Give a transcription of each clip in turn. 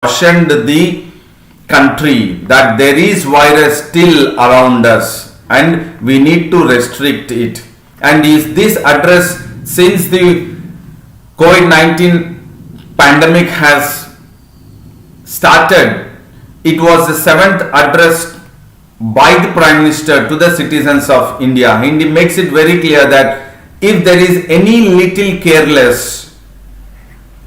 cautioned the country that there is virus still around us and we need to restrict it. And is this address, since the COVID-19 pandemic has started, it was the seventh address by the Prime Minister to the citizens of India. And he makes it very clear that if there is any little careless,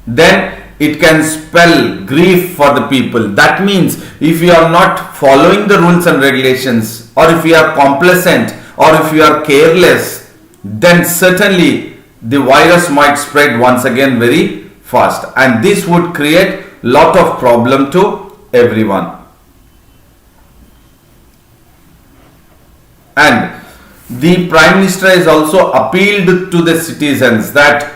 then it can spell grief for the people. That means if you are not following the rules and regulations, or if you are complacent, or if you are careless, then certainly the virus might spread once again very fast, and this would create lot of problem to everyone. And the Prime Minister has also appealed to the citizens that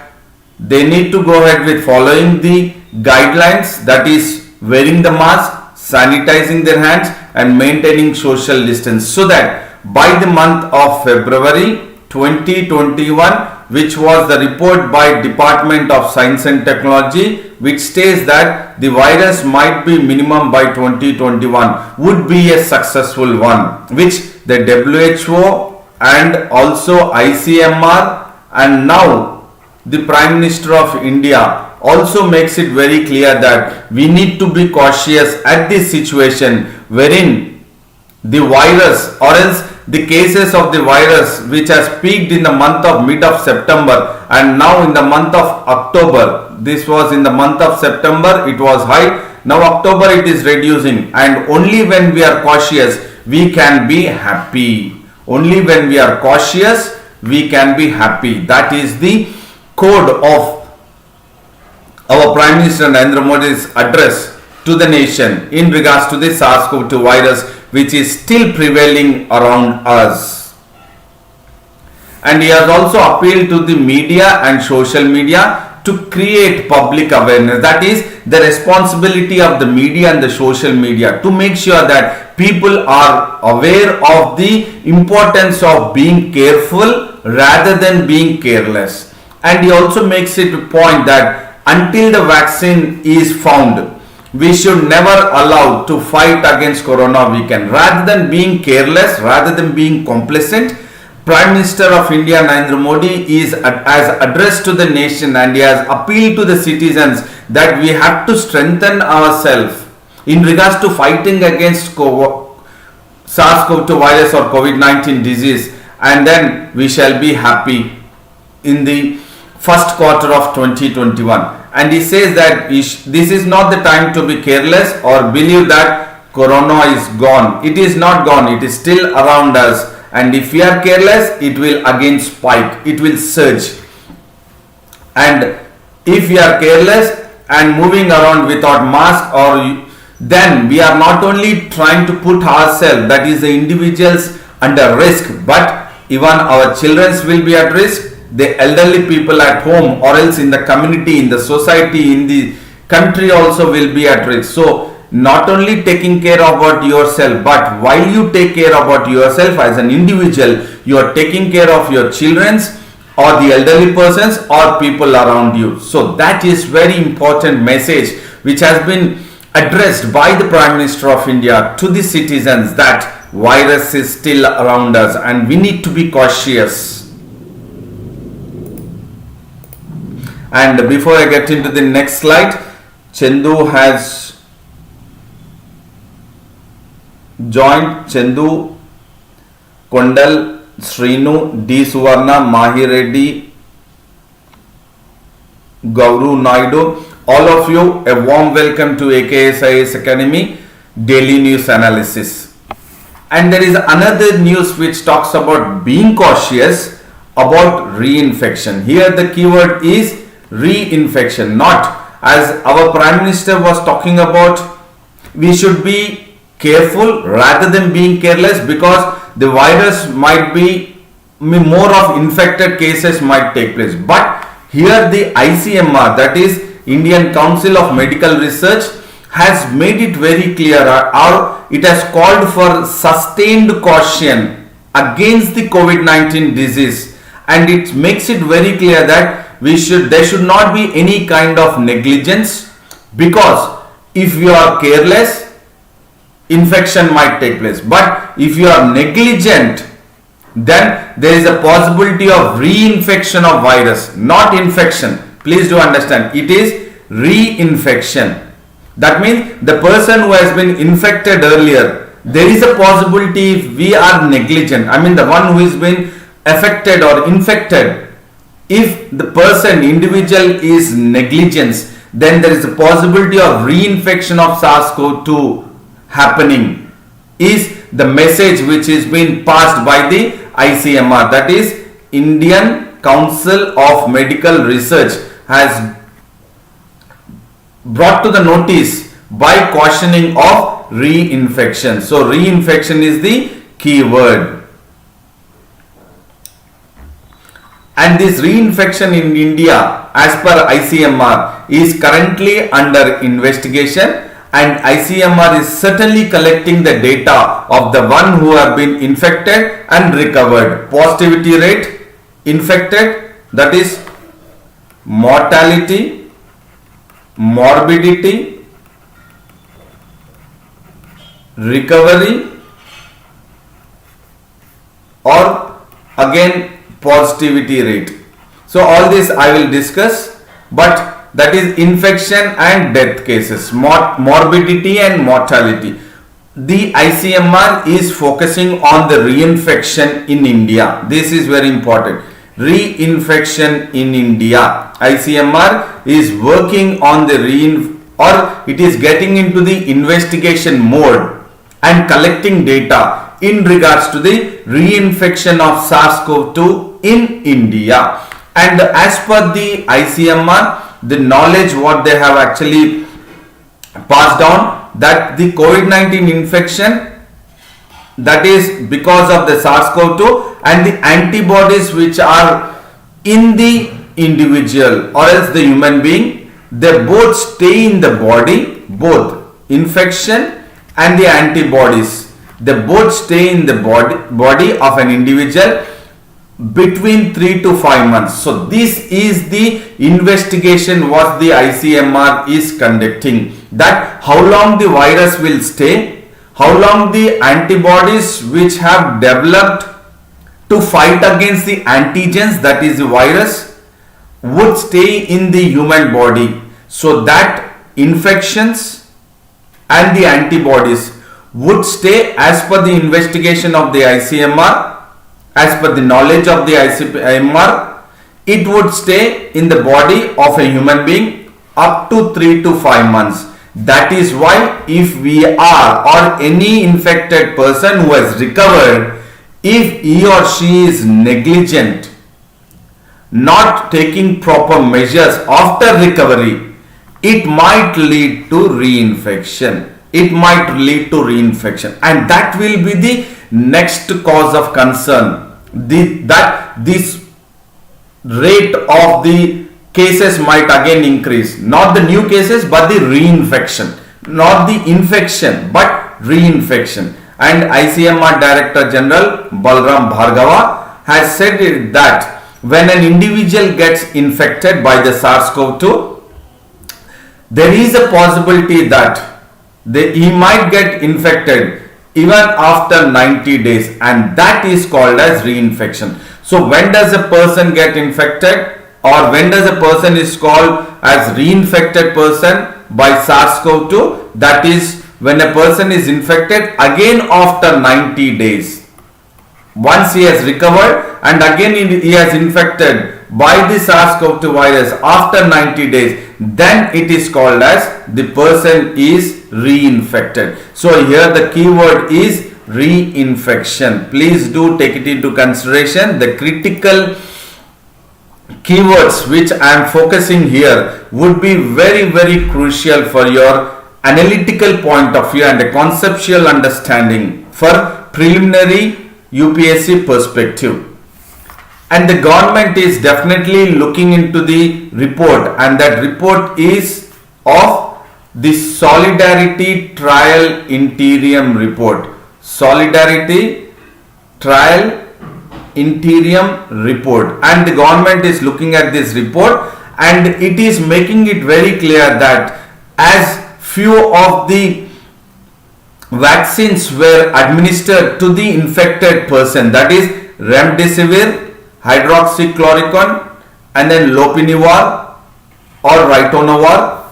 they need to go ahead with following the guidelines, that is wearing the mask, sanitizing their hands and maintaining social distance, so that by the month of February 2021, which was the report by Department of Science and Technology, which states that the virus might be minimum by 2021, would be a successful one, which the WHO and also ICMR and now the Prime Minister of India also makes it very clear that we need to be cautious at this situation wherein the virus, or else the cases of the virus which has peaked in the month of mid of September and now in the month of October. This was in the month of September, it was high. Now October it is reducing, and only when we are cautious we can be happy. Only when we are cautious we can be happy. That is the code of our Prime Minister Narendra Modi's address to the nation in regards to the SARS-CoV-2 virus, which is still prevailing around us. And he has also appealed to the media and social media to create public awareness. That is the responsibility of the media and the social media to make sure that people are aware of the importance of being careful rather than being careless. And he also makes it a point that until the vaccine is found, we should never allow to fight against corona weekend. Rather than being careless, rather than being complacent, Prime Minister of India Narendra Modi has addressed to the nation, and he has appealed to the citizens that we have to strengthen ourselves in regards to fighting against SARS-CoV-2 virus or COVID-19 disease, and then we shall be happy in the first quarter of 2021. And he says that this is not the time to be careless or believe that corona is gone. It is not gone, it is still around us, and if we are careless it will again spike, it will surge. And if we are careless and moving around without mask, then we are not only trying to put ourselves, that is the individuals, under risk, but even our children will be at risk, the elderly people at home, or else in the community, in the society, in the country also will be at risk. So not only taking care about yourself, but while you take care about yourself as an individual, you are taking care of your children's or the elderly persons or people around you. So that is very important message which has been addressed by the Prime Minister of India to the citizens, that virus is still around us and we need to be cautious. And before I get into the next slide, Chandu has joined. Chandu, Kondal, Srinu, D. Suvarna, Mahi Reddy, Gauru Naidu, all of you a warm welcome to AKS IAS Academy Daily News Analysis. And there is another news which talks about being cautious about reinfection. Here the keyword is reinfection, not as our Prime Minister was talking about we should be careful rather than being careless, because the virus might be more of infected cases might take place. But here the ICMR, that is Indian Council of Medical Research, has made it very clear, or it has called for sustained caution against the COVID-19 disease, and it makes it very clear that there should not be any kind of negligence, because if you are careless, infection might take place. But if you are negligent, then there is a possibility of reinfection of virus, not infection. Please do understand, it is reinfection. That means the person who has been infected earlier, there is a possibility if we are negligent, I mean the one who has been affected or infected, if the person, individual is negligence, then there is a possibility of reinfection of SARS-CoV-2 happening, is the message which is being passed by the ICMR, that is Indian Council of Medical Research, has brought to the notice by cautioning of reinfection. So reinfection is the key word. And this reinfection in India, as per ICMR, is currently under investigation, and ICMR is certainly collecting the data of the one who have been infected and recovered. Positivity rate, infected, that is mortality, morbidity, recovery, or again positivity rate. So all this I will discuss, but that is infection and death cases, morbidity and mortality. The ICMR is focusing on the reinfection in India. This is very important. Reinfection in India. ICMR is working on the it is getting into the investigation mode and collecting data in regards to the reinfection of SARS-CoV-2 in India. And as per the ICMR, the knowledge what they have actually passed on, that the COVID-19 infection, that is because of the SARS-CoV-2, and the antibodies which are in the individual or else the human being, they both stay in the body, both infection and the antibodies, they both stay in the body of an individual between 3 to 5 months. So this is the investigation what the ICMR is conducting, that how long the virus will stay, how long the antibodies which have developed to fight against the antigens, that is the virus, would stay in the human body, so that infections and the antibodies would stay, as per the investigation of the ICMR, as per the knowledge of the ICMR, it would stay in the body of a human being up to 3 to 5 months. That is why if we are, or any infected person who has recovered, if he or she is negligent, not taking proper measures after recovery, it might lead to reinfection. It might lead to reinfection, and that will be the next cause of concern. That this rate of the cases might again increase, not the new cases but the reinfection, not the infection but reinfection. And ICMR Director General Balram Bhargava has said that when an individual gets infected by the SARS-CoV-2, there is a possibility that he might get infected even after 90 days, and that is called as reinfection. So when does a person get infected, or when does a person is called as reinfected person by SARS-CoV-2? That is when a person is infected again after 90 days. Once he has recovered and again he has infected by the SARS-CoV-2 virus after 90 days, then it is called as the person is reinfected. So here the keyword is reinfection. Please do take it into consideration. The critical keywords which I am focusing here would be very, very crucial for your analytical point of view and a conceptual understanding for preliminary UPSC perspective. And the government is definitely looking into the report, and that report is of the Solidarity Trial Interim Report. Solidarity Trial Interim Report, and the government is looking at this report, and it is making it very clear that as few of the vaccines were administered to the infected person, that is remdesivir, hydroxychloroquine, and then lopinavir or ritonavir,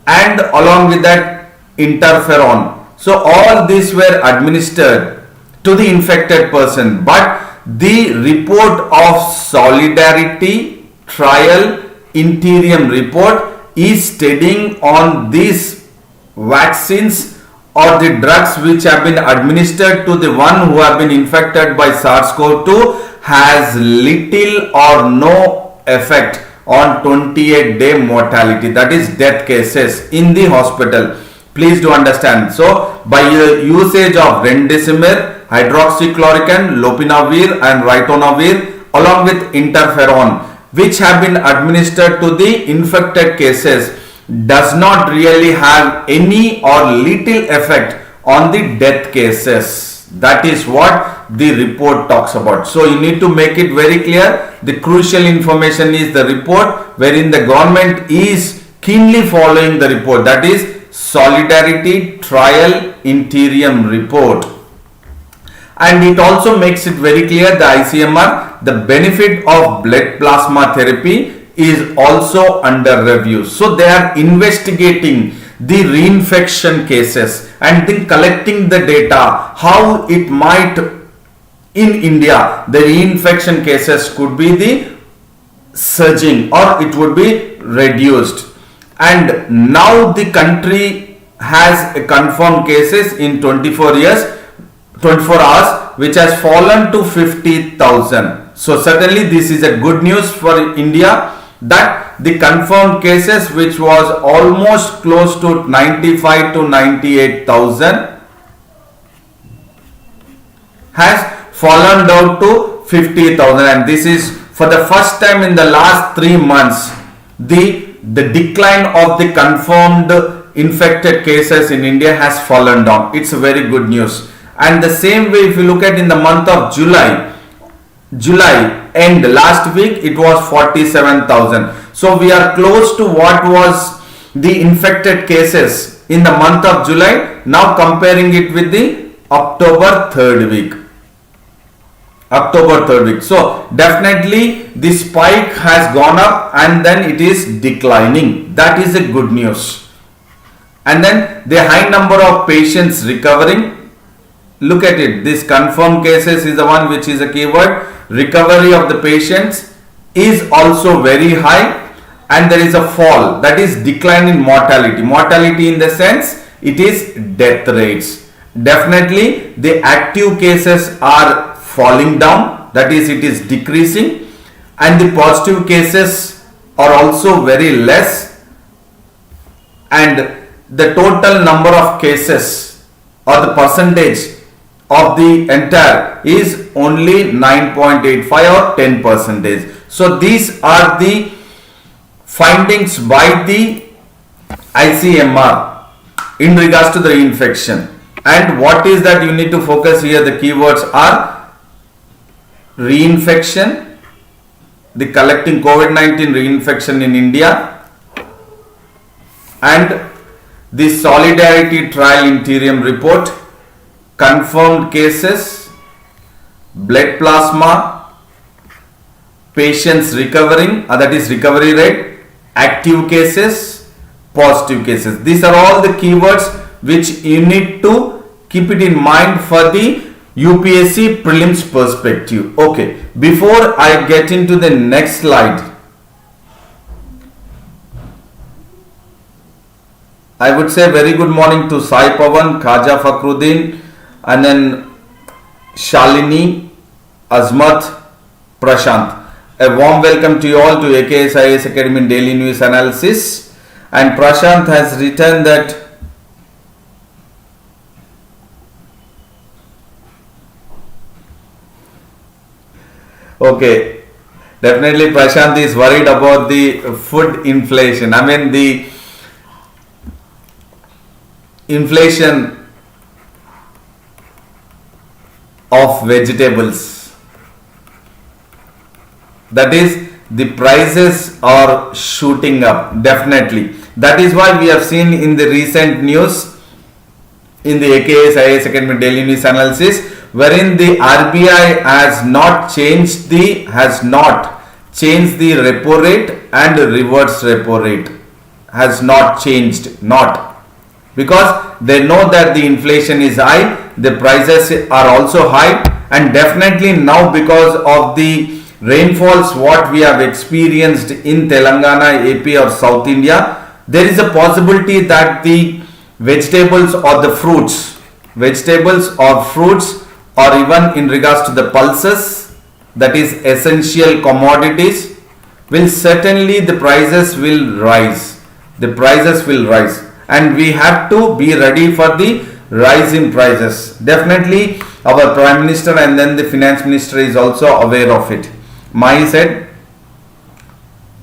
and along with that interferon. So all these were administered to the infected person, but the report of solidarity trial interim report is studying on these vaccines or the drugs which have been administered to the one who have been infected by SARS-CoV-2 has little or no effect on 28-day mortality, that is death cases in the hospital. Please do understand. So by usage of remdesivir, hydroxychloroquine, lopinavir and ritonavir along with interferon, which have been administered to the infected cases, does not really have any or little effect on the death cases. That is what the report talks about. So you need to make it very clear. The crucial information is the report wherein the government is keenly following the report, that is Solidarity Trial Interim Report. And it also makes it very clear, the ICMR, the benefit of blood plasma therapy is also under review. So they are investigating the reinfection cases and then collecting the data, how it might in India the reinfection cases could be the surging or it would be reduced. And now the country has a confirmed cases in 24 hours which has fallen to 50,000. So certainly this is a good news for India, that the confirmed cases which was almost close to 95 to 98,000 has fallen down to 50,000, and this is for the first time in the last 3 months the decline of the confirmed infected cases in India has fallen down. It's a very good news. And the same way, if you look at in the month of July end last week, it was 47,000. So we are close to what was the infected cases in the month of July, now comparing it with the October 3rd week. So definitely the spike has gone up and then it is declining. That is a good news. And then the high number of patients recovering. Look at it. This confirmed cases is the one which is a keyword. Recovery of the patients is also very high, and there is a fall, that is decline in mortality. Mortality in the sense it is death rates. Definitely the active cases are falling down, that is it is decreasing, and the positive cases are also very less, and the total number of cases or the percentage of the entire is only 9.85 or 10%. So these are the findings by the ICMR in regards to the reinfection. And what is that you need to focus here? The keywords are reinfection, the collecting COVID-19 reinfection in India, and the Solidarity Trial Interim Report, confirmed cases, blood plasma, patients recovering, that is recovery rate, active cases, positive cases. These are all the keywords which you need to keep it in mind for the UPSC prelims perspective. Okay, before I get into the next slide, I would say very good morning to Sai Pawan, Khaja Fakhruddin, and then Shalini, Azmat, Prashant. A warm welcome to you all to AKS IAS Academy Daily News Analysis. And Prashant has written that okay, definitely Prashant is worried about the food inflation. I mean the inflation of vegetables, that is the prices are shooting up. Definitely That is why we have seen in the recent news in the AKS IAS Academy daily news analysis, wherein the RBI has not changed the repo rate and reverse repo rate. Has not changed, not because they know that the inflation is high, the prices are also high, and definitely now because of the rainfalls what we have experienced in Telangana, AP or South India, there is a possibility that the vegetables or fruits or even in regards to the pulses, that is essential commodities, will certainly the prices will rise. And we have to be ready for the rise in prices. Definitely our Prime Minister and then the Finance Minister is also aware of it. Mai said,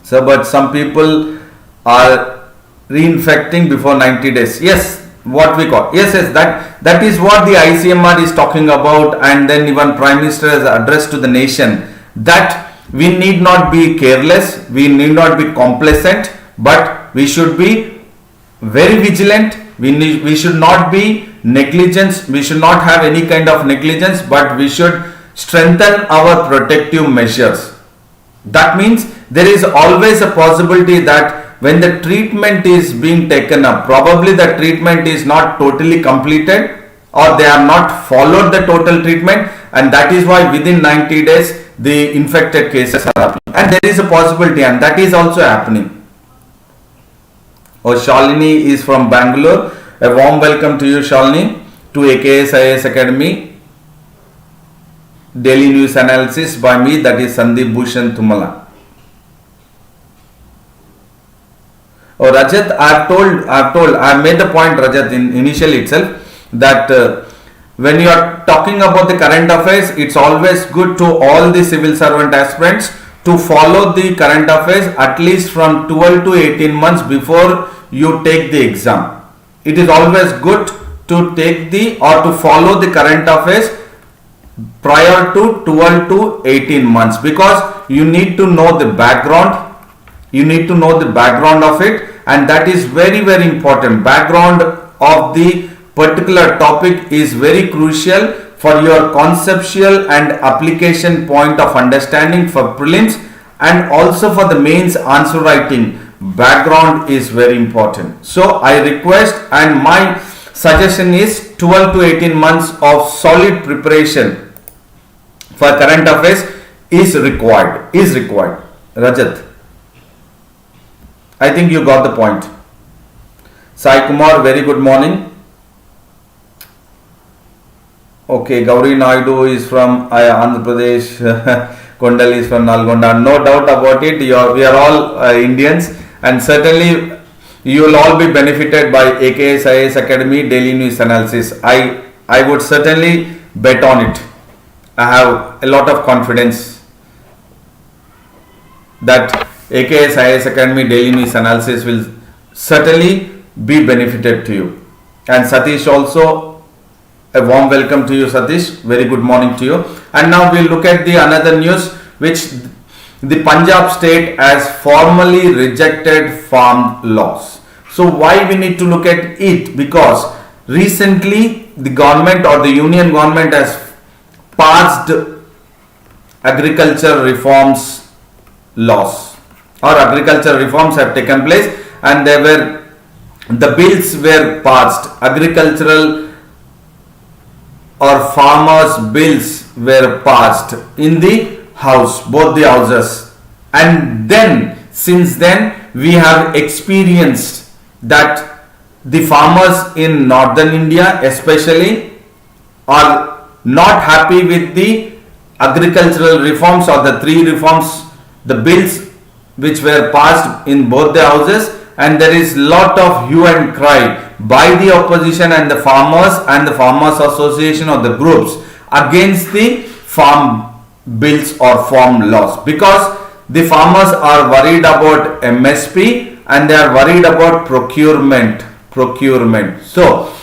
so but some people are reinfecting before 90 days. Yes, what we call, yes, that is what the ICMR is talking about, and then even Prime Minister has addressed to the nation that we need not be careless, we need not be complacent, but we should be very vigilant. We should not be negligence. We should not have any kind of negligence, but we should strengthen our protective measures. That means there is always a possibility that when the treatment is being taken up, probably the treatment is not totally completed or they have not followed the total treatment, and that is why within 90 days the infected cases are happening. And there is a possibility, and that is also happening. Shalini is from Bangalore. A warm welcome to you, Shalini, to AKS IAS Academy daily news analysis by me, that is Sandeep Bhushan Tumala. Rajat, I made the point, Rajat, in initially itself, that when you are talking about the current affairs, it's always good to all the civil servant aspirants to follow the current affairs at least from 12 to 18 months before you take the exam. It is always good to take to follow the current affairs prior to 12 to 18 months, because you need to know the background. You need to know the background of it, and that is very, very important. Background of the particular topic is very crucial for your conceptual and application point of understanding for prelims and also for the mains answer writing. Background is very important. So I request, and my suggestion is 12 to 18 months of solid preparation for current affairs is required. Rajat, I think you got the point. Sai Kumar, very good morning. Okay, Gauri Naidu is from Andhra Pradesh. Kondal is from Nalgonda. No doubt about it. We are all Indians, and certainly you will all be benefited by AKS IAS Academy daily news analysis. I would certainly bet on it. I have a lot of confidence that AKS IAS Academy daily news analysis will certainly be benefited to you. And Satish also, a warm welcome to you, Satish. Very good morning to you. And now we'll look at the another news, which the Punjab state has formally rejected farm laws. So why we need to look at it? Because recently the government or the union government has passed agriculture reforms laws, or agriculture reforms have taken place, and the bills were passed. Agricultural or farmers bills were passed in the house, both the houses, and then since then we have experienced that the farmers in northern India especially are not happy with the agricultural reforms or the three reforms, the bills which were passed in both the houses, and there is lot of hue and cry by the opposition and the farmers association or the groups against the farm bills or farm laws, because the farmers are worried about MSP and they are worried about procurement. So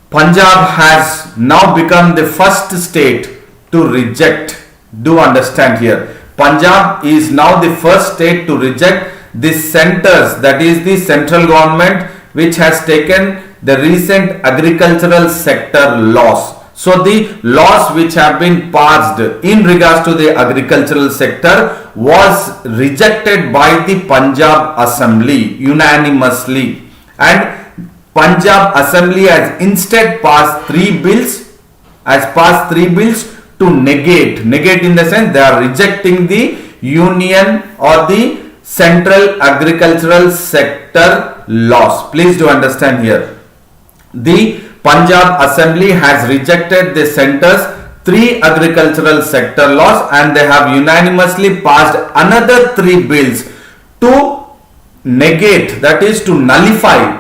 Punjab has now become the first state to reject. Do understand here, Punjab is now the first state to reject the centers, that is the central government, which has taken the recent agricultural sector laws. So the laws which have been passed in regards to the agricultural sector was rejected by the Punjab Assembly unanimously, and Punjab Assembly has instead passed three bills to negate in the sense they are rejecting the union or the central agricultural sector laws. Please do understand here, the Punjab Assembly has rejected the center's three agricultural sector laws, and they have unanimously passed another three bills to negate, that is to nullify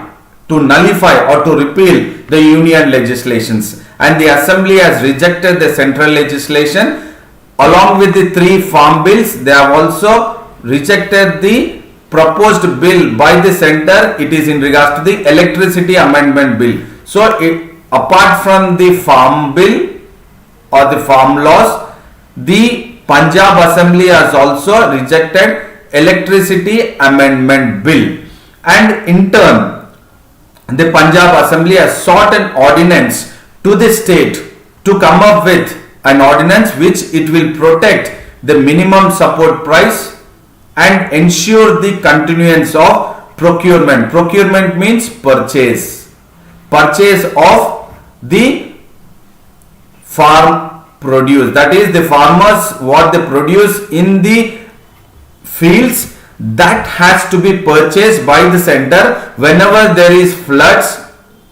or to repeal the union legislations. And the Assembly has rejected the central legislation along with the three farm bills. They have also rejected the proposed bill by the center. It is in regards to the electricity amendment bill. So apart from the farm bill or the farm laws, the Punjab Assembly has also rejected electricity amendment bill, and in turn the Punjab Assembly has sought an ordinance to the state to come up with an ordinance which it will protect the minimum support price and ensure the continuance of procurement. Procurement means purchase of the farm produce, that is the farmers what they produce in the fields, that has to be purchased by the center whenever there is floods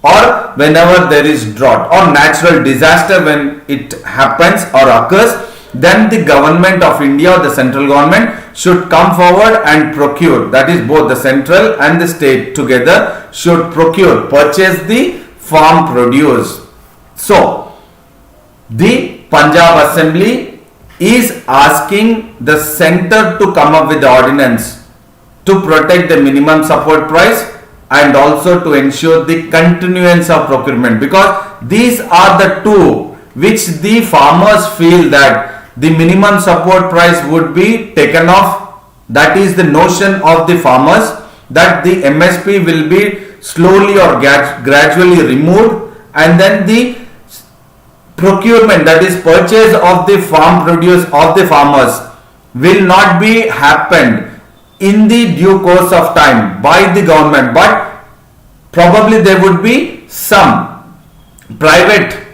or whenever there is drought or natural disaster. When it happens or occurs, then the government of India or the central government should come forward and procure, that is both the central and the state together should purchase the farm produce. So the Punjab Assembly is asking the center to come up with the ordinance to protect the minimum support price and also to ensure the continuance of procurement, because these are the two which the farmers feel that the minimum support price would be taken off. That is the notion of the farmers, that the MSP will be slowly or gradually removed, and then the procurement, that is purchase of the farm produce of the farmers, will not be happened in the due course of time by the government, but probably there would be some private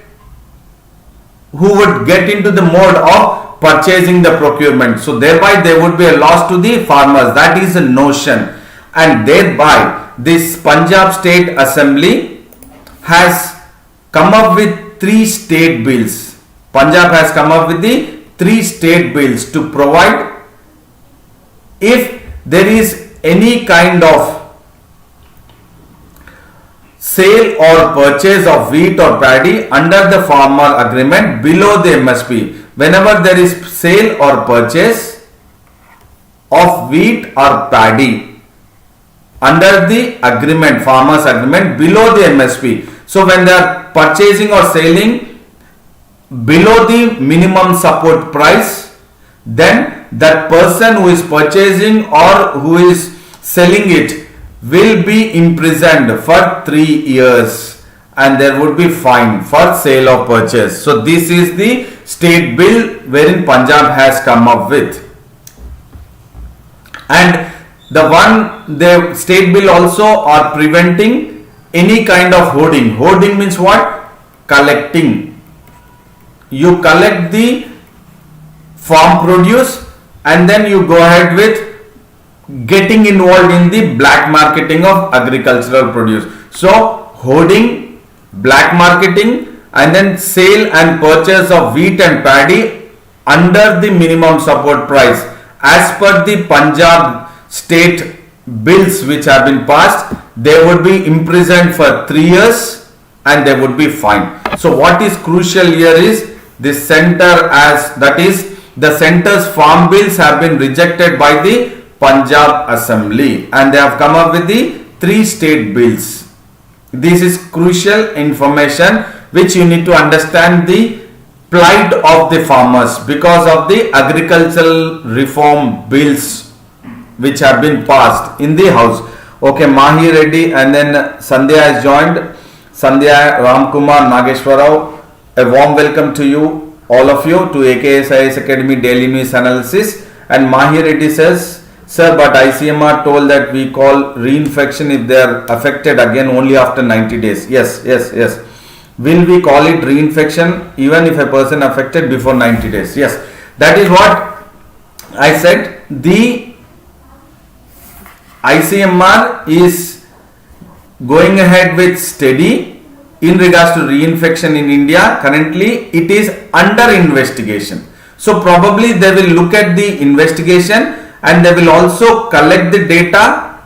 who would get into the mode of purchasing the procurement. So thereby there would be a loss to the farmers. That is a notion, and thereby this Punjab State Assembly has come up with three state bills. Punjab has come up with the three state bills to provide, if there is any kind of sale or purchase of wheat or paddy under the farmer agreement below the MSP, whenever there is sale or purchase of wheat or paddy under the agreement, farmers agreement below the MSP. So when they are purchasing or selling below the minimum support price, then that person who is purchasing or who is selling it will be imprisoned for 3 years, and there would be fine for sale or purchase. So this is the state bill wherein Punjab has come up with. And the state bill also are preventing any kind of hoarding. Hoarding means what? Collecting. You collect the farm produce and then you go ahead with getting involved in the black marketing of agricultural produce. So hoarding, black marketing, and then sale and purchase of wheat and paddy under the minimum support price as per the Punjab state bills which have been passed, they would be imprisoned for 3 years and they would be fined. So what is crucial here is the center, as that is the center's farm bills have been rejected by the Punjab Assembly and they have come up with the 3 state bills. This is crucial information which you need to understand the plight of the farmers because of the agricultural reform bills which have been passed in the house. Okay, Mahi Reddy and then Sandhya has joined. Sandhya, Ramkumar, Nageshwarao, a warm welcome to you, all of you, to AKS IAS Academy Daily News Analysis. And Mahi Reddy says, sir, but ICMR told that we call reinfection if they are affected again only after 90 days. Yes. Will we call it reinfection even if a person affected before 90 days? Yes, that is what I said. The ICMR is going ahead with steady in regards to reinfection in India. Currently, it is under investigation. So probably they will look at the investigation and they will also collect the data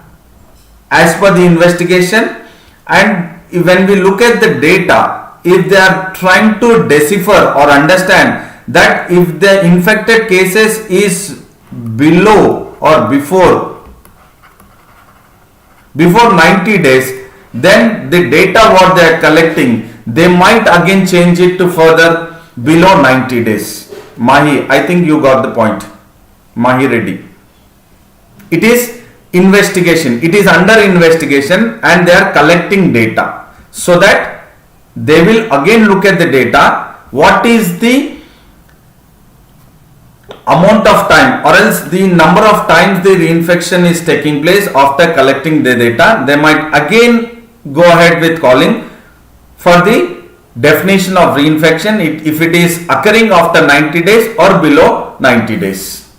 as per the investigation. And when we look at the data, if they are trying to decipher or understand that if the infected cases is below or before 90 days, then the data what they are collecting, they might again change it to further below 90 days. Mahi, I think you got the point. Mahi Reddy. It is investigation. It is under investigation and they are collecting data so that they will again look at the data. What is the amount of time or else the number of times the reinfection is taking place after collecting the data? They might again go ahead with calling for the definition of reinfection if it is occurring after 90 days or below 90 days.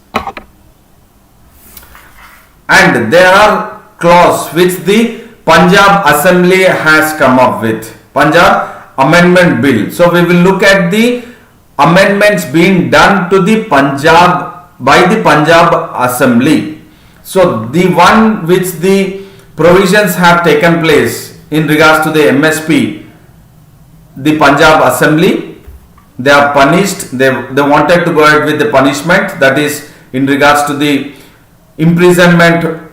And there are clause which the Punjab Assembly has come up with, Punjab Amendment Bill. So we will look at the amendments being done to the Punjab by the Punjab Assembly. So the one which the provisions have taken place in regards to the MSP, the Punjab Assembly, they are punished. They wanted to go ahead with the punishment, that is in regards to the imprisonment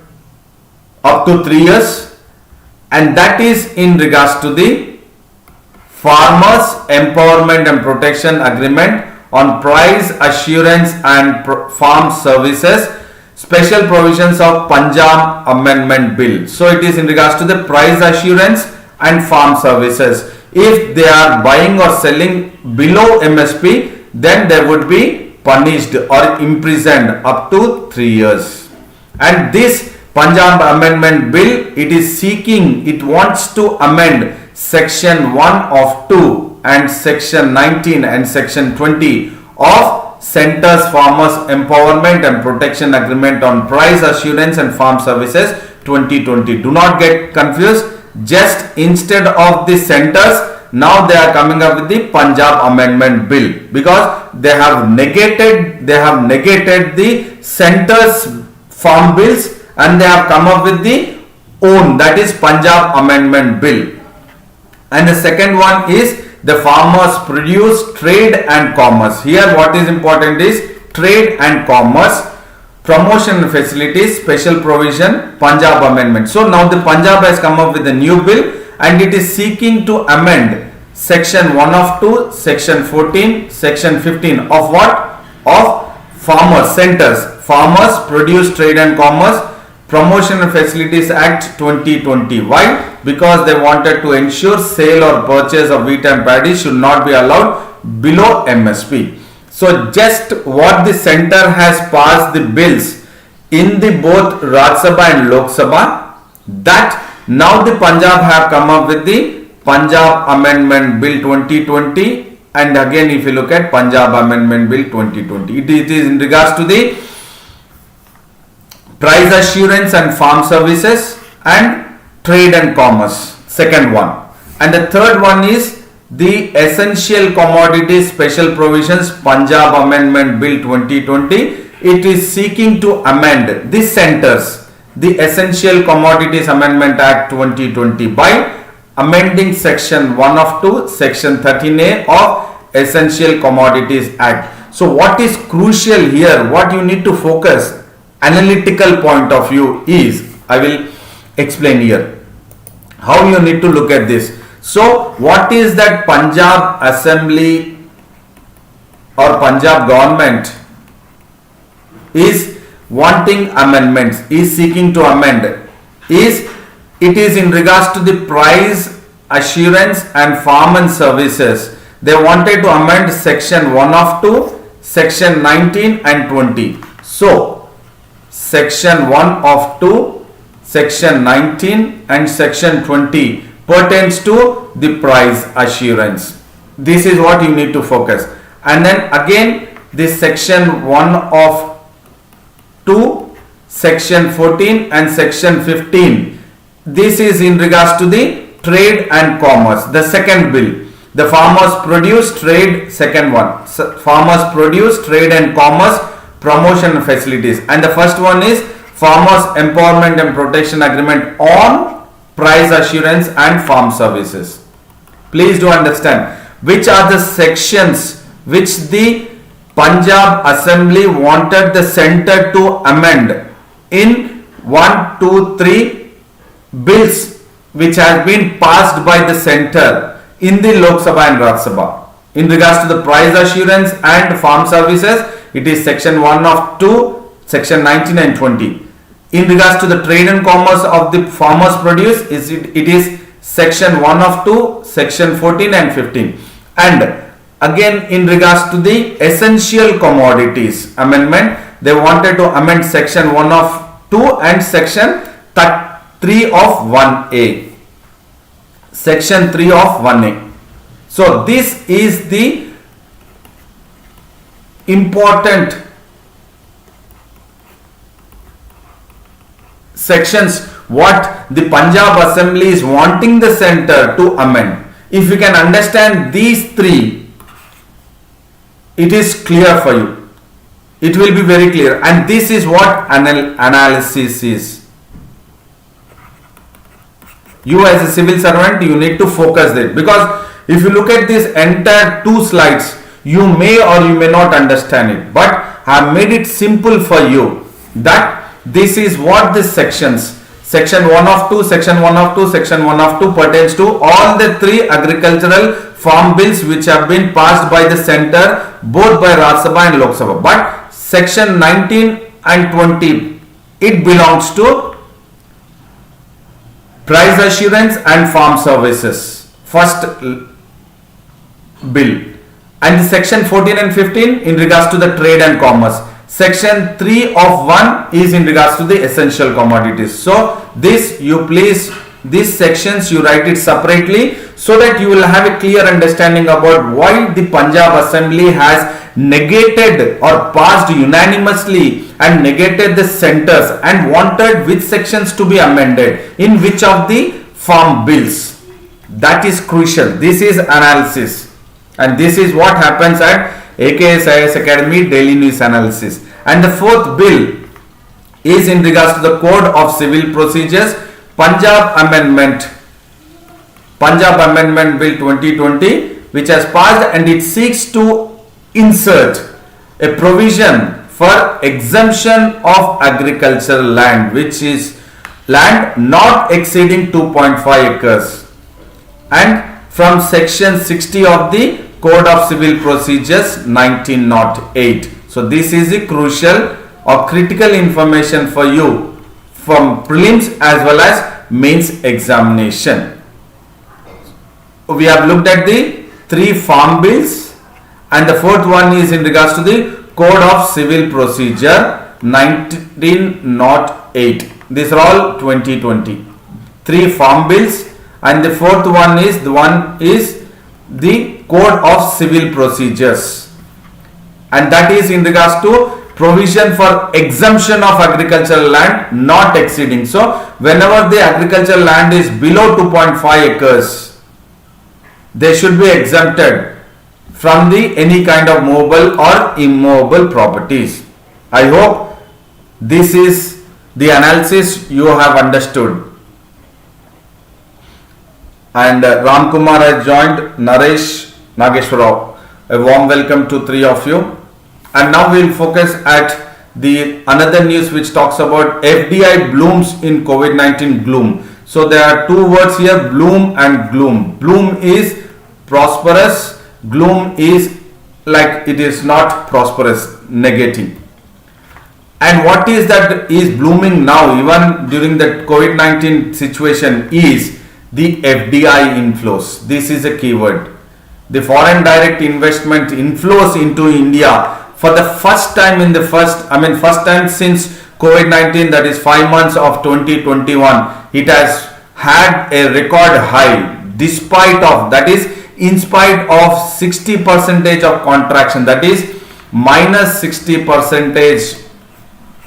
up to 3 years, and that is in regards to the Farmers Empowerment and Protection Agreement on Price Assurance and Farm Services, special provisions of Punjab Amendment Bill. So it is in regards to the price assurance and farm services. If they are buying or selling below MSP, then they would be punished or imprisoned up to 3 years. And this Punjab Amendment Bill, it wants to amend Section 1 of 2 and Section 19 and Section 20 of Centre's Farmers Empowerment and Protection Agreement on Price Assurance and Farm Services 2020. Do not get confused. Just instead of the centers, now they are coming up with the Punjab Amendment Bill, because they have negated the centers farm bills and they have come up with the own, that is Punjab Amendment Bill. And the second one is the Farmers Produce Trade and Commerce. Here what is important is trade and commerce, promotion facilities, special provision, Punjab Amendment. So now the Punjab has come up with a new bill and it is seeking to amend Section 1 of 2, Section 14, Section 15 of what? Of Farmers Centers, Farmers Produce Trade and Commerce, Promotion and Facilities Act 2020. Why? Because they wanted to ensure sale or purchase of wheat and paddy should not be allowed below MSP. So just what the center has passed the bills in the both Rajya Sabha and Lok Sabha, that now the Punjab have come up with the Punjab Amendment Bill 2020. And again, if you look at Punjab Amendment Bill 2020, it is in regards to the price assurance and farm services and trade and commerce, second one. And the third one is the essential commodities special provisions, Punjab Amendment Bill 2020. It is seeking to amend the centers, the Essential Commodities Amendment Act 2020 by amending Section 1 of 2, Section 13A of Essential Commodities Act. So what is crucial here, what you need to focus, analytical point of view is, I will explain here how you need to look at this. So what is that Punjab Assembly or Punjab government is wanting amendments, is seeking to amend, it is in regards to the price assurance and farm and services. They wanted to amend section 1 of 2, section 19 and 20. So section 1 of 2, section 19 and section 20 pertains to the price assurance. This is what you need to focus. And then again this section 1 of 2, section 14 and section 15. This is in regards to the trade and commerce, the second bill. The farmers produce trade, second one. Farmers produce trade and commerce promotion facilities. And the first one is farmers empowerment and protection agreement on price assurance and farm services. Please do understand which are the sections which the Punjab Assembly wanted the centre to amend in 1, 2, 3 bills which has been passed by the centre in the Lok Sabha and Rajya Sabha. In regards to the price assurance and farm services, it is section 1 of 2, section 19 and 20. In regards to the trade and commerce of the farmers produce, it is section 1 of 2, section 14 and 15. And again in regards to the essential commodities amendment, they wanted to amend section 1 of 2 and section 3 of 1A. Section 3 of 1A. So this is the important sections what the Punjab Assembly is wanting the centre to amend. If you can understand these three, it is clear for you. It will be very clear, and this is what analysis is. You as a civil servant, you need to focus it, because if you look at this entire 2 slides, you may or you may not understand it, but I have made it simple for you that this is what the sections, section 1 of 2, section 1 of 2, section 1 of 2 pertains to all the 3 agricultural farm bills which have been passed by the centre both by Rajya Sabha and Lok Sabha. But section 19 and 20, it belongs to price assurance and farm services, first bill. And the section 14 and 15 in regards to the trade and commerce. Section 3 of 1 is in regards to the essential commodities. So this you place, these sections you write it separately so that you will have a clear understanding about why the Punjab Assembly has negated or passed unanimously and negated the centers and wanted which sections to be amended in which of the farm bills. That is crucial. This is analysis, and this is what happens at AKS IAS Academy Daily News Analysis. And the 4th bill is in regards to the Code of Civil Procedures, Punjab Amendment Bill 2020, which has passed, and it seeks to insert a provision for exemption of agricultural land, which is land not exceeding 2.5 acres, and from section 60 of the Code of Civil Procedures 1908. So this is a crucial or critical information for you from prelims as well as mains examination. We have looked at the 3 farm bills, and the 4th one is in regards to the Code of Civil Procedure 1908. These are all 2020. 3 farm bills, and the 4th one is the Code of Civil Procedures, and that is in regards to provision for exemption of agricultural land not exceeding. So whenever the agricultural land is below 2.5 acres, they should be exempted from the any kind of movable or immovable properties. I hope this is the analysis you have understood. And Ram Kumar has joined, Naresh, Nageshwarao. A warm welcome to 3 of you. And now we will focus at the another news which talks about FDI blooms in COVID-19 gloom. So there are 2 words here, bloom and gloom. Bloom is prosperous, gloom is like it is not prosperous, negative. And what is that is blooming now, even during the COVID-19 situation, is the FDI inflows. This is a keyword. The foreign direct investment inflows into India for the first time first time since COVID-19, that is 5 months of 2021. It has had a record high despite of, that is in spite of 60% of contraction, that is minus 60%,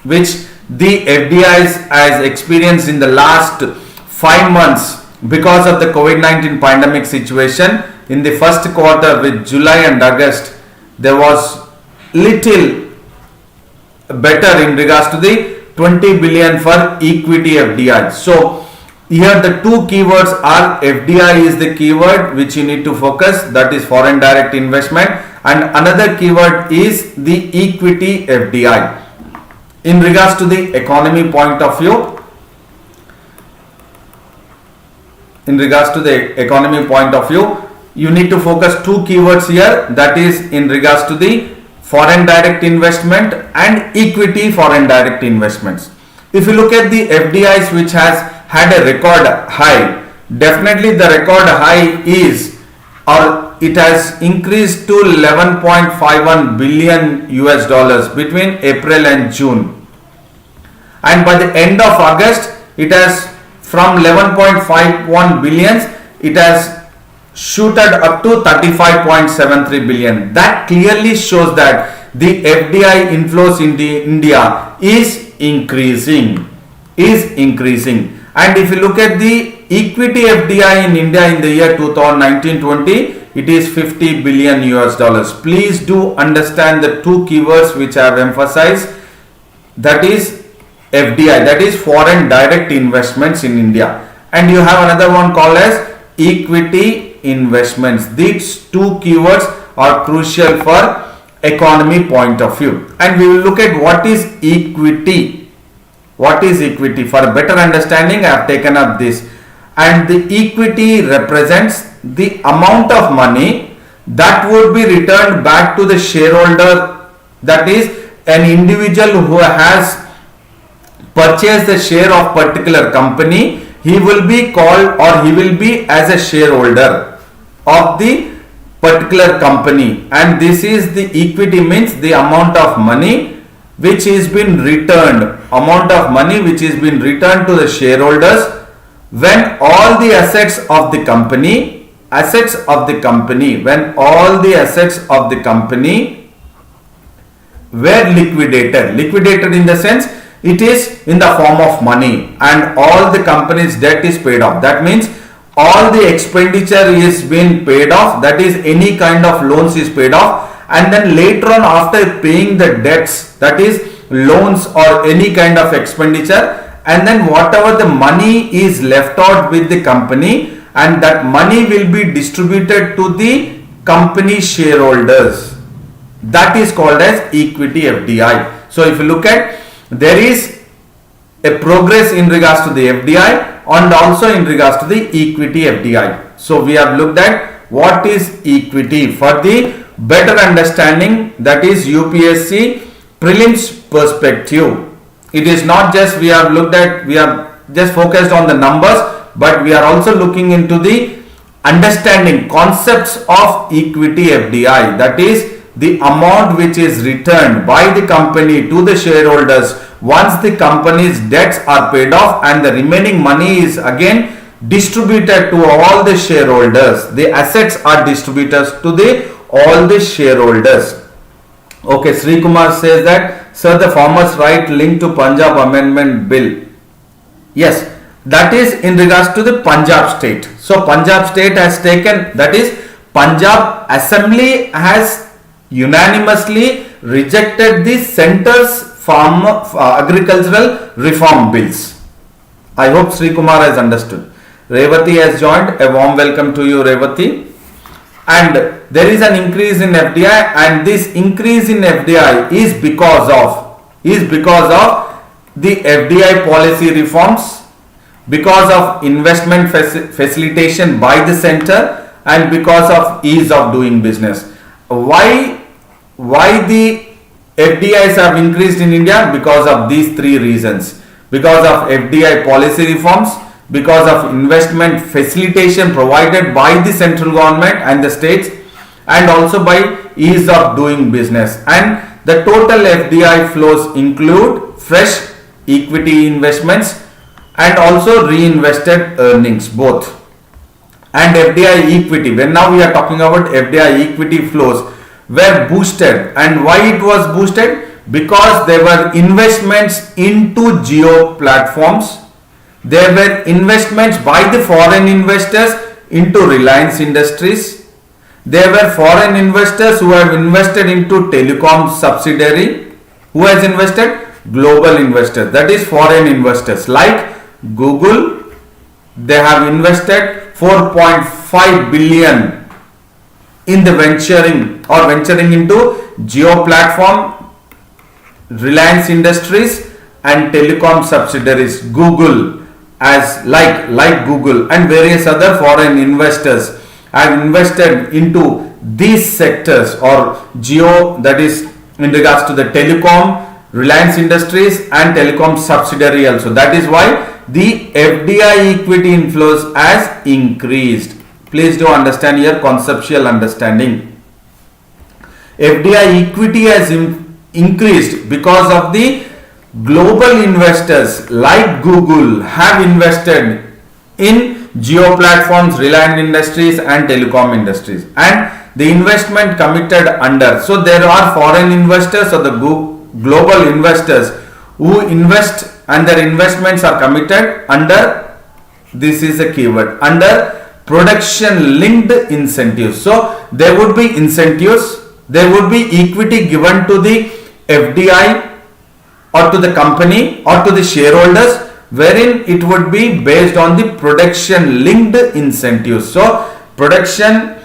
which the FDIs has experienced in the last 5 months because of the COVID-19 pandemic situation. In the first quarter, with July and August, there was little better in regards to the 20 billion for equity FDI. So here the two keywords are, FDI is the keyword which you need to focus, that is foreign direct investment, and another keyword is the equity FDI. In regards to the economy point of view, you need to focus two keywords here, that is in regards to the foreign direct investment and equity foreign direct investments. If you look at the FDIs which has had a record high, definitely the record high is, or it has increased to 11.51 billion US dollars between April and June. And by the end of August, it has from 11.51 billions, it has shooted up to 35.73 billion. That clearly shows that the FDI inflows into India is increasing. And if you look at the equity FDI in India in the year 2019-20, it is 50 billion US dollars. Please do understand the two keywords which I have emphasized, that is FDI, that is foreign direct investments in India, and you have another one called as equity investments. These two keywords are crucial for economy point of view. And we will look at what is equity. What is equity? For a better understanding, I have taken up this. And the equity represents the amount of money that would be returned back to the shareholder, that is an individual who has purchased the share of particular company, he will be called, or he will be as a shareholder of the particular company. And this is the equity, means the amount of money which is been returned, to the shareholders when all the assets of the company, when all the assets of the company were liquidated in the sense it is in the form of money, and all the company's debt is paid off. That means all the expenditure is being paid off, that is any kind of loans is paid off, and then later on, after paying the debts, that is loans or any kind of expenditure, and then whatever the money is left out with the company, and that money will be distributed to the company shareholders. That is called as equity FDI. So if you look at, there is a progress in regards to the FDI and also in regards to the equity FDI. So we have looked at what is equity for the better understanding, that is UPSC prelims perspective. It is not just we have just focused on the numbers, but we are also looking into the understanding concepts of equity FDI, that is the amount which is returned by the company to the shareholders once the company's debts are paid off, and the remaining money is again distributed to all the shareholders. The assets are distributed to all the shareholders. Okay, Sri Kumar says that, sir, the farmers' right linked to Punjab Amendment Bill. Yes, that is in regards to the Punjab state. So Punjab state has taken, that is Punjab Assembly has unanimously rejected the centre's agricultural reform bills. I hope Sri Kumar has understood. Revati has joined. A warm welcome to you, Revati. And there is an increase in FDI, and this increase in FDI is because of the FDI policy reforms, because of investment facilitation by the center, and because of ease of doing business. Why the FDIs have increased in India because of these three reasons. Because of FDI policy reforms, because of investment facilitation provided by the central government and the states, and also by ease of doing business. And the total FDI flows include fresh equity investments and also reinvested earnings both. And FDI equity, when now we are talking about FDI equity flows, were boosted. And why it was boosted? Because there were investments into geo platforms. There were investments by the foreign investors into Reliance Industries. There were foreign investors who have invested into telecom subsidiary. Who has invested? Global investors, that is foreign investors like Google. They have invested 4.5 billion in the venturing into geo platform, Reliance Industries and telecom subsidiaries. Google, as like Google and various other foreign investors have invested into these sectors or geo, that is in regards to the telecom, Reliance Industries and telecom subsidiary also. That is why the FDI equity inflows has increased. Please do understand here, conceptual understanding. FDI equity has increased because of the global investors like Google have invested in geo platforms, Reliance Industries and telecom industries, and the investment committed under. So there are foreign investors or the global investors who invest and their investments are committed under, this is a keyword, under production linked incentives. So there would be incentives, there would be equity given to the FDI or to the company or to the shareholders, wherein it would be based on the production linked incentives. So production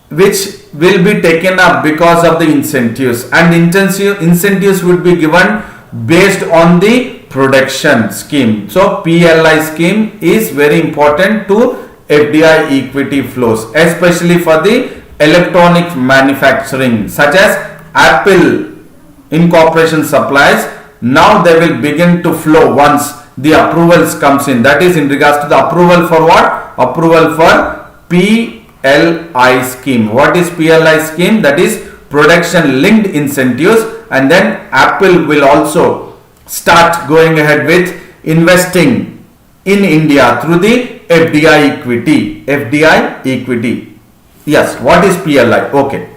which will be taken up because of the incentives, and incentives would be given based on the production scheme. So PLI scheme is very important to FDI equity flows, especially for the electronic manufacturing such as Apple Incorporation supplies. Now they will begin to flow once the approvals comes in. That is in regards to the approval for what? Approval for PLI scheme. What is PLI scheme? That is production linked incentives, and then Apple will also start going ahead with investing in India through the FDI equity. FDI equity. Yes, what is PLI? Okay.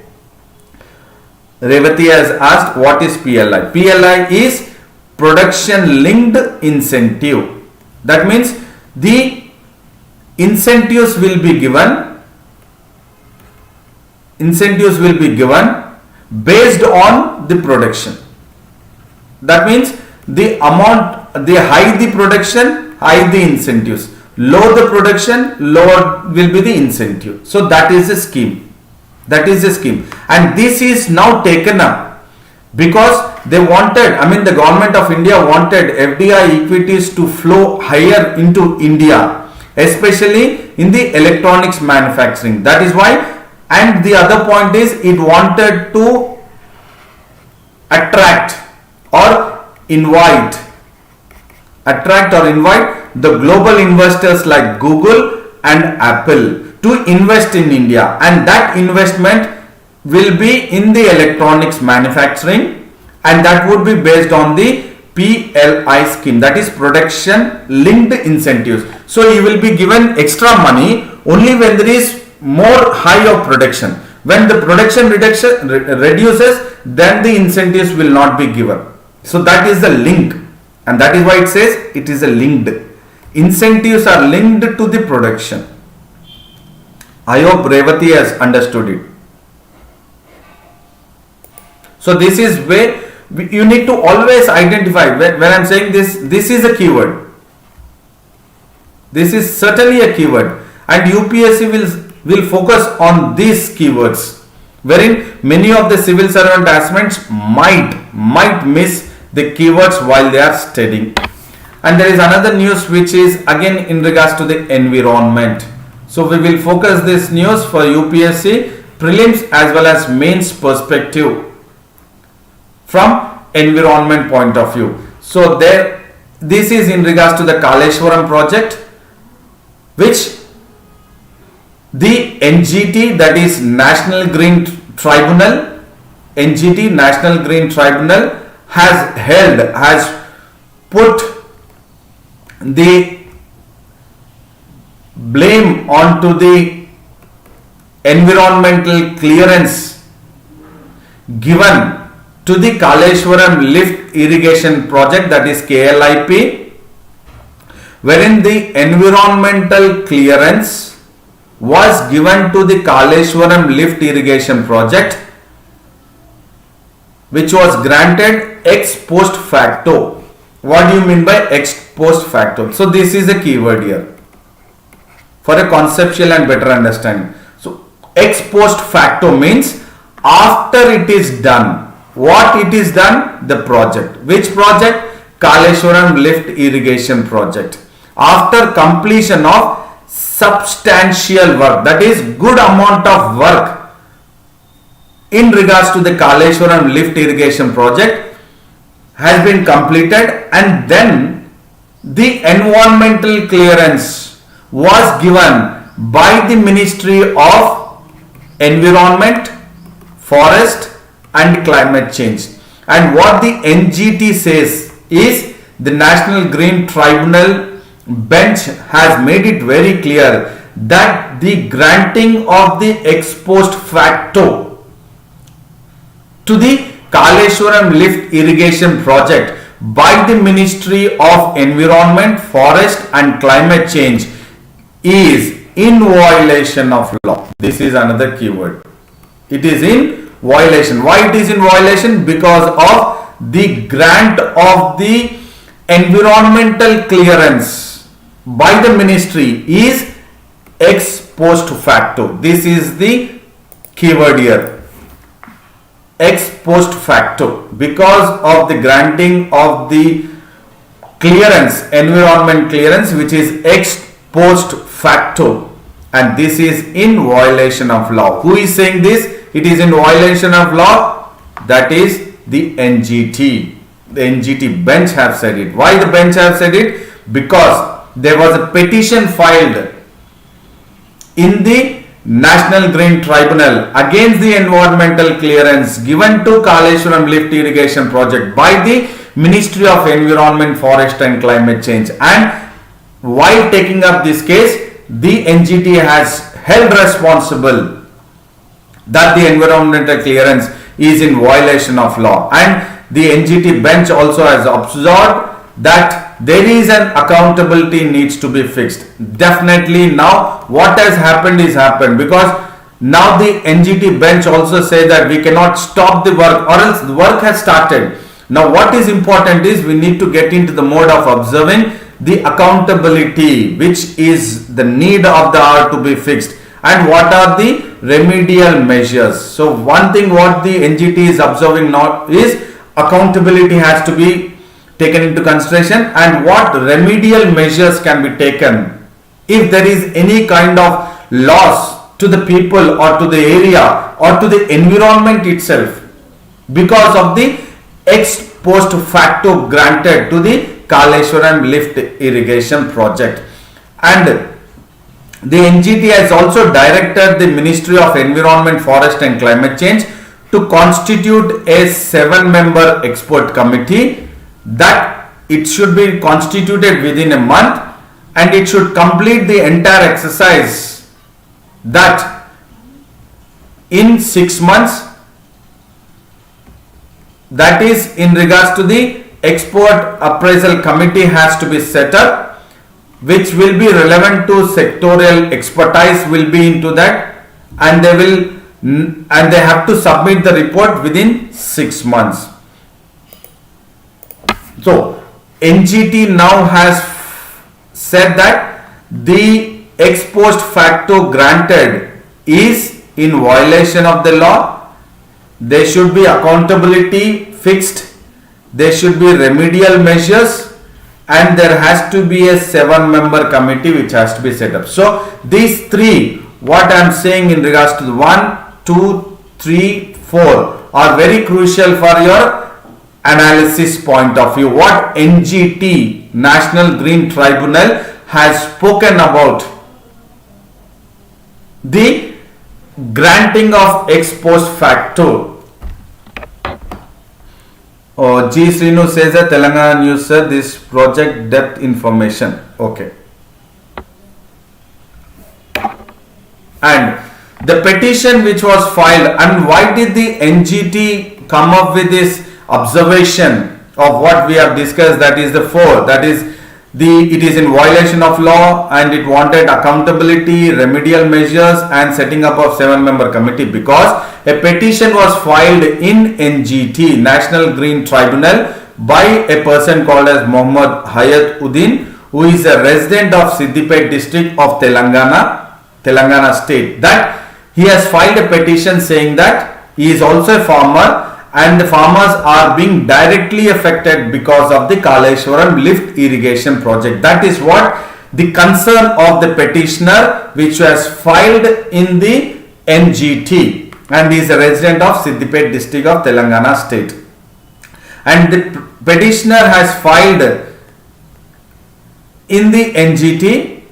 Revati has asked what is PLI. PLI is production linked incentive. That means the incentives will be given based on the production. That means the amount, the high the production, high the incentives, low the production, lower will be the incentive. So that is a scheme. That is a scheme, and this is now taken up because they wanted, the government of India wanted FDI equities to flow higher into India, especially in the electronics manufacturing. That is why, and the other point is it wanted to attract or invite the global investors like Google and Apple to invest in India, and that investment will be in the electronics manufacturing, and that would be based on the PLI scheme, that is production linked incentives. So you will be given extra money only when there is more high of production. When the production reduces, then the incentives will not be given. So that is the link, and that is why it says it is a linked. Incentives are linked to the production. I hope Revati has understood it. So this is where you need to always identify. When I am saying this is a keyword. This is certainly a keyword, and UPSC will focus on these keywords, wherein many of the civil servant aspirants might miss the keywords while they are studying. And there is another news which is again in regards to the environment. So we will focus this news for UPSC prelims as well as mains perspective. from environment point of view. So this is in regards to the Kaleshwaram project, which the NGT, that is National Green Tribunal, NGT National Green Tribunal has put the blame onto the environmental clearance given to the Kaleshwaram lift irrigation project, that is KLIP, wherein the environmental clearance was given to the Kaleshwaram lift irrigation project, which was granted ex post facto. What do you mean by ex post facto? So this is a keyword here for a conceptual and better understanding. So ex post facto means after it is done. What it is done? The project. Which project? Kaleshwaram lift irrigation project. After completion of substantial work, that is good amount of work in regards to the Kaleshwaram lift irrigation project has been completed, and then the environmental clearance was given by the Ministry of Environment, Forest and Climate Change. And what the NGT says is the National Green Tribunal bench has made it very clear that the granting of the ex post facto to the Kaleshwaram lift irrigation project by the Ministry of Environment, Forest and Climate Change is in violation of law. This is another keyword. It is in violation. Why it is in violation? Because of the grant of the environmental clearance by the ministry is ex post facto. This is the keyword here. Ex post facto. Because of the granting of the clearance, environment clearance, which is ex post facto, and this is in violation of law. Who is saying this? It is in violation of law. That is the NGT. The NGT bench have said it. Why the bench have said it? Because there was a petition filed in the National Green Tribunal against the environmental clearance given to Kaleshwaram lift irrigation project by the Ministry of Environment, Forest and Climate Change. And while taking up this case, the NGT has held responsible that the environmental clearance is in violation of law, and the NGT bench also has observed that there is an accountability needs to be fixed. Definitely now what has happened is happened, because now the NGT bench also say that we cannot stop the work, or else the work has started. Now what is important is we need to get into the mode of observing the accountability, which is the need of the hour to be fixed, and what are the remedial measures. So one thing what the NGT is observing now is accountability has to be taken into consideration, and what remedial measures can be taken if there is any kind of loss to the people or to the area or to the environment itself because of the ex post facto granted to the Kaleshwaram lift irrigation project. And the NGT has also directed the Ministry of Environment, Forest and Climate Change to constitute a 7-member expert committee, that it should be constituted within a month, and it should complete the entire exercise that in 6 months, that is in regards to the expert appraisal committee has to be set up, which will be relevant to sectorial expertise will be into that, and they have to submit the report within 6 months. So NGT now has said that the ex post facto granted is in violation of the law. There should be accountability fixed, there should be remedial measures, and there has to be a 7-member committee which has to be set up. So these three, what I am saying in regards to the 1, 2, 3, 4 are very crucial for your analysis point of view, what NGT, National Green Tribunal, has spoken about the granting of ex post facto. G. Srinu says that Telangana News, sir, this project depth information. Okay. And the petition which was filed, and why did the NGT come up with this observation of what we have discussed, that is the 4, that is it is in violation of law, and it wanted accountability, remedial measures, and setting up of 7-member committee, because a petition was filed in NGT, National Green Tribunal, by a person called as Muhammad Hayat Uddin, who is a resident of Siddipet district of Telangana state, that he has filed a petition saying that he is also a farmer and the farmers are being directly affected because of the Kaleshwaram lift irrigation project. That is what the concern of the petitioner, which was filed in the NGT, and he is a resident of Siddipet district of Telangana state. And the petitioner has filed in the NGT,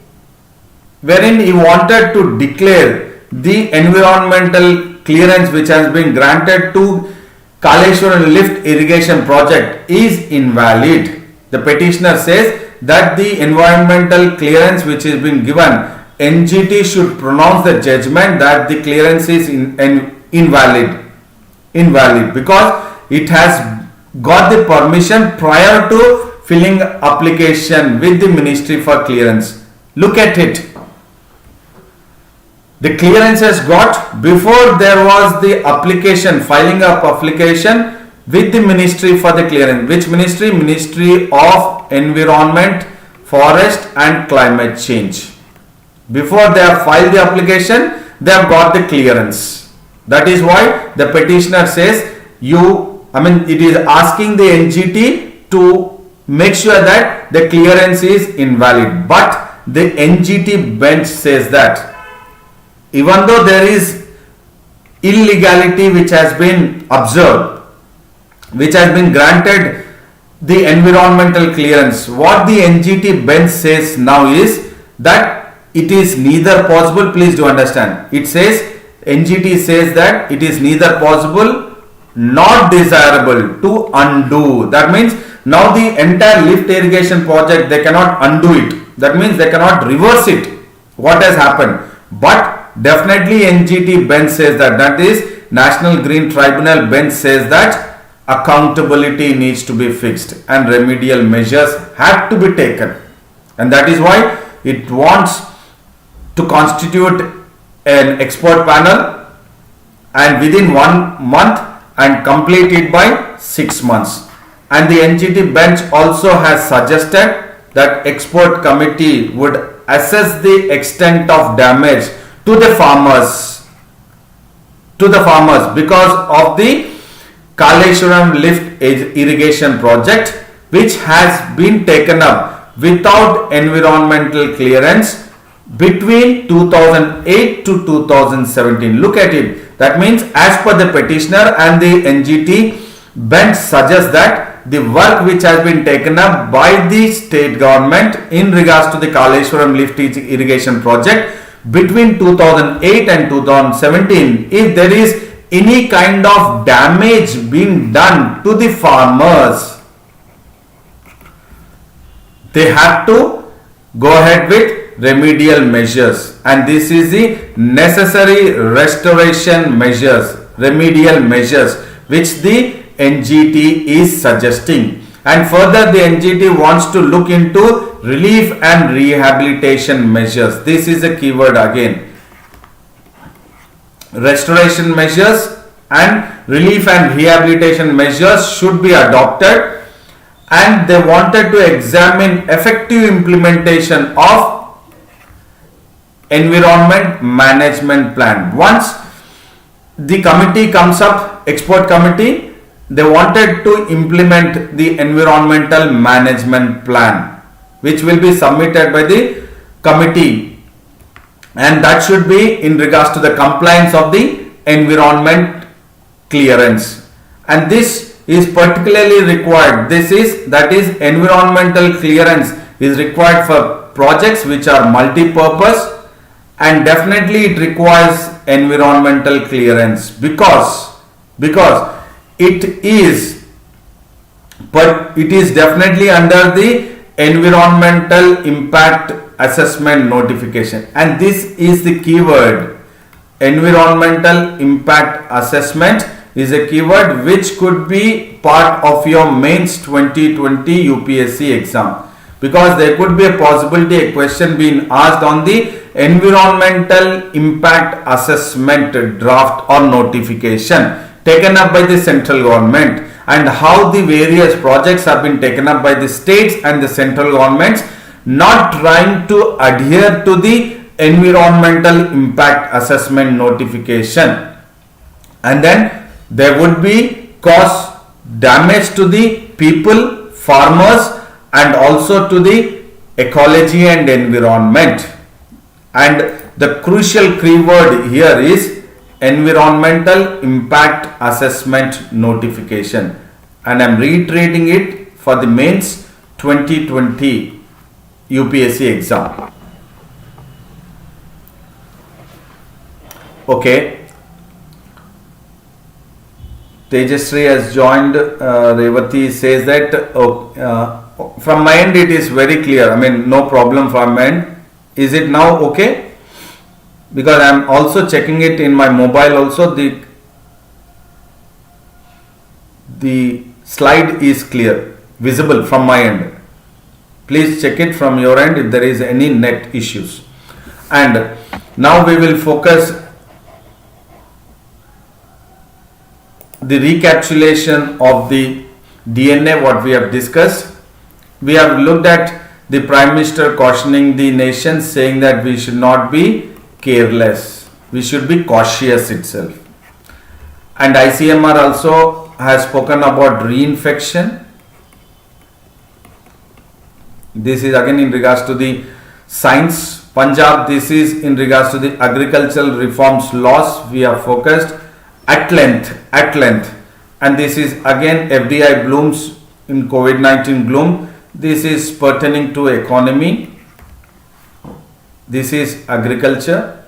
wherein he wanted to declare the environmental clearance which has been granted to Kaleshwaram lift irrigation project is invalid. The petitioner says that the environmental clearance which is being given, NGT should pronounce the judgment that the clearance is invalid because it has got the permission prior to filling application with the Ministry for clearance. Look at it. The clearance has got before there was the application, filing of application with the Ministry for the clearance. Which ministry? Ministry of Environment, Forest and Climate Change. Before they have filed the application, they have got the clearance. That is why the petitioner says it is asking the NGT to make sure that the clearance is invalid. But the NGT bench says that even though there is illegality which has been observed, which has been granted the environmental clearance, what the NGT bench says now is that it is neither possible, please do understand, it says, NGT says that it is neither possible nor desirable to undo. That means now the entire lift irrigation project, they cannot undo it. That means they cannot reverse it, what has happened. But definitely NGT bench says that is National Green Tribunal bench says that accountability needs to be fixed and remedial measures have to be taken, and that is why it wants to constitute an expert panel and within 1 month and complete it by 6 months. And the NGT bench also has suggested that expert committee would assess the extent of damage to the farmers because of the Kaleshwaram lift irrigation project, which has been taken up without environmental clearance between 2008 to 2017. Look at it. That means as per the petitioner and the NGT bench suggests that the work which has been taken up by the state government in regards to the Kaleshwaram lift irrigation project between 2008 and 2017, if there is any kind of damage being done to the farmers, they have to go ahead with remedial measures, and this is the necessary restoration measures, remedial measures which the NGT is suggesting. And further the NGT wants to look into relief and rehabilitation measures. This is a keyword again. Restoration measures and relief and rehabilitation measures should be adopted, and they wanted to examine effective implementation of environment management plan. Once the committee comes up, expert committee, they wanted to implement the environmental management plan, which will be submitted by the committee, and that should be in regards to the compliance of the environment clearance. And this is particularly required. That is environmental clearance is required for projects which are multi-purpose, and definitely it requires environmental clearance because it is definitely under the environmental impact assessment notification, and this is the keyword. Environmental impact assessment is a keyword which could be part of your mains 2020 UPSC exam, because there could be a possibility a question being asked on the environmental impact assessment draft or notification taken up by the central government, and how the various projects have been taken up by the states and the central governments not trying to adhere to the environmental impact assessment notification, and then there would be cause damage to the people, farmers, and also to the ecology and environment. And the crucial keyword here is environmental impact assessment notification, and I am reiterating it for the mains 2020 UPSC exam. Okay, Tejasri has joined. Revati says that from my end it is very clear. I mean, no problem from my end. Is it now okay? Because I am also checking it in my mobile also. The slide is clear, visible from my end. Please check it from your end if there is any net issues. And now we will focus the recapitulation of the DNA what we have discussed. We have looked at the Prime Minister cautioning the nation, saying that we should not be careless, we should be cautious itself. And ICMR also has spoken about reinfection. This is again in regards to the science. Punjab, this is in regards to the agricultural reforms laws. We are focused at length, and this is again FDI blooms in COVID-19 gloom. This is pertaining to economy. This is agriculture,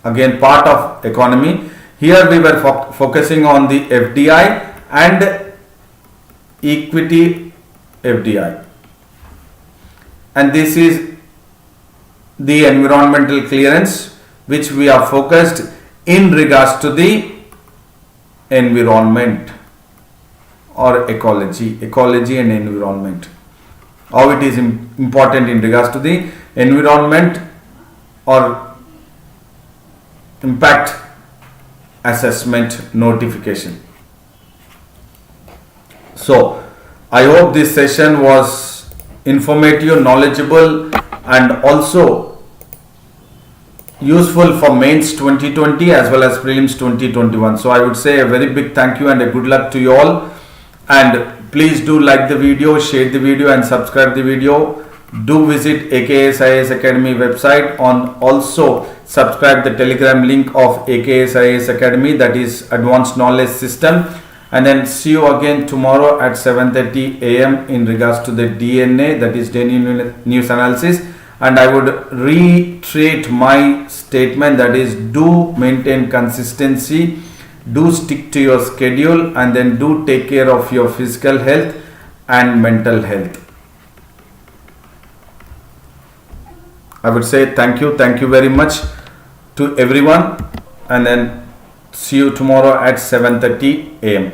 again part of economy. Here we were focusing on the FDI and equity FDI, and this is the environmental clearance which we are focused in regards to the environment or ecology and environment, how it is important in regards to the environment or impact assessment notification. So I hope this session was informative, knowledgeable, and also useful for mains 2020 as well as prelims 2021. So I would say a very big thank you and a good luck to you all, and please do like the video, share the video, and subscribe the video. Do visit AKS IAS Academy website, on also subscribe the Telegram link of AKS IAS Academy, that is Advanced Knowledge System. And then see you again tomorrow at 7:30 AM in regards to the DNA, that is daily news analysis. And I would reiterate my statement, that is, do maintain consistency, do stick to your schedule, and then do take care of your physical health and mental health. I would say thank you very much to everyone, and then see you tomorrow at 7:30 AM.